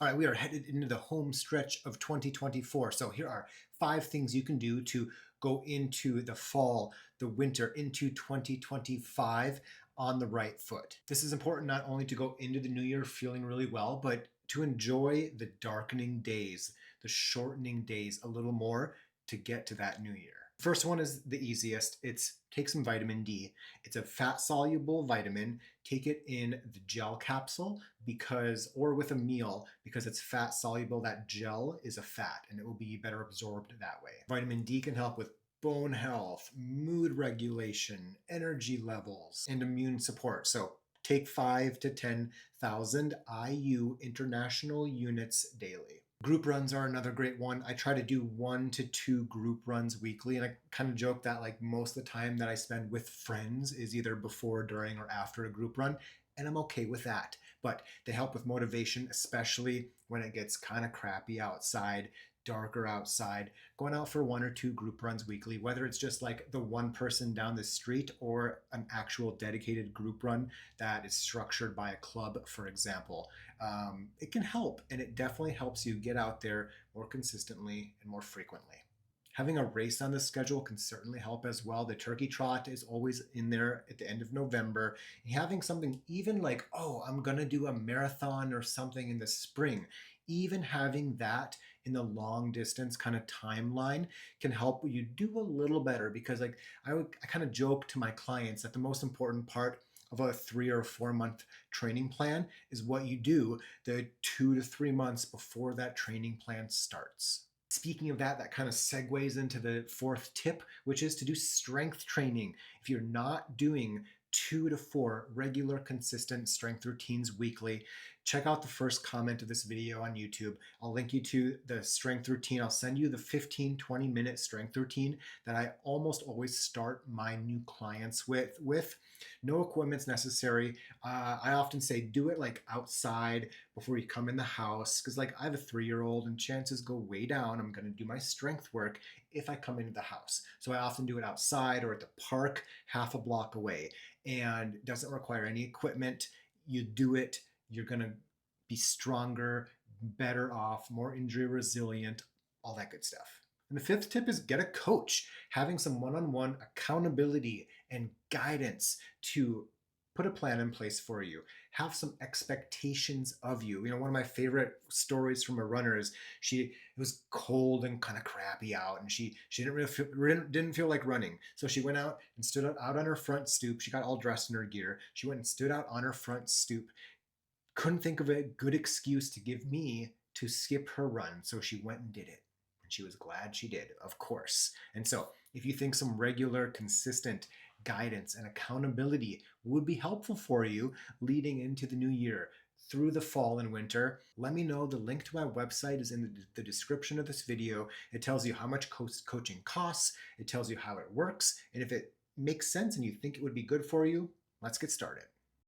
All right, we are headed into the home stretch of 2024. So here are 5 things you can do to go into the fall, the winter, into 2025 on the right foot. This is important not only to go into the new year feeling really well, but to enjoy the darkening days, the shortening days a little more to get to that new year. First one is the easiest. It's take some vitamin D. It's a fat soluble vitamin. Take it in the gel capsule or with a meal because it's fat soluble. That gel is a fat and it will be better absorbed that way. Vitamin D can help with bone health, mood regulation, energy levels, and immune support. So take 5 to 10,000 IU international units daily. Group runs are another great one. I try to do 1 to 2 group runs weekly, and I kind of joke that like most of the time that I spend with friends is either before, during, or after a group run, and I'm okay with that. But they help with motivation, especially when it gets kind of crappy outside, darker outside. Going out for 1 or 2 group runs weekly, whether it's just like the one person down the street or an actual dedicated group run that is structured by a club, for example. It can help, and it definitely helps you get out there more consistently and more frequently. Having a race on the schedule can certainly help as well. The turkey trot is always in there at the end of November. And having something even like, oh, I'm going to do a marathon or something in the spring, even having that in the long distance kind of timeline can help you do a little better because like I kind of joke to my clients that the most important part of a 3 or 4 month training plan is what you do the 2 to 3 months before that training plan starts. Speaking of that, that kind of segues into the 4th tip, which is to do strength training. If you're not doing 2 to 4 regular, consistent strength routines weekly, check out the first comment of this video on YouTube. I'll link you to the strength routine. I'll send you the 15-20 minute strength routine that I almost always start my new clients with no equipment necessary. I often say do it like outside before you come in the house because like I have a 3-year-old and chances go way down. I'm going to do my strength work if I come into the house. So I often do it outside or at the park half a block away, and it doesn't require any equipment. You do it, you're going to be stronger, better off, more injury resilient, all that good stuff. And the 5th tip is get a coach. Having some one-on-one accountability and guidance to put a plan in place for you. Have some expectations of you. You know, one of my favorite stories from a runner is it was cold and kind of crappy out, and she didn't feel like running. So she went out and stood out on her front stoop. She got all dressed in her gear. She went and stood out on her front stoop. Couldn't think of a good excuse to give me to skip her run, so she went and did it. She was glad she did, of course. And so if you think some regular, consistent guidance and accountability would be helpful for you leading into the new year, through the fall and winter, let me know. The link to my website is in the description of this video. It tells you how much coaching costs, it tells you how it works, and if it makes sense and you think it would be good for you, let's get started.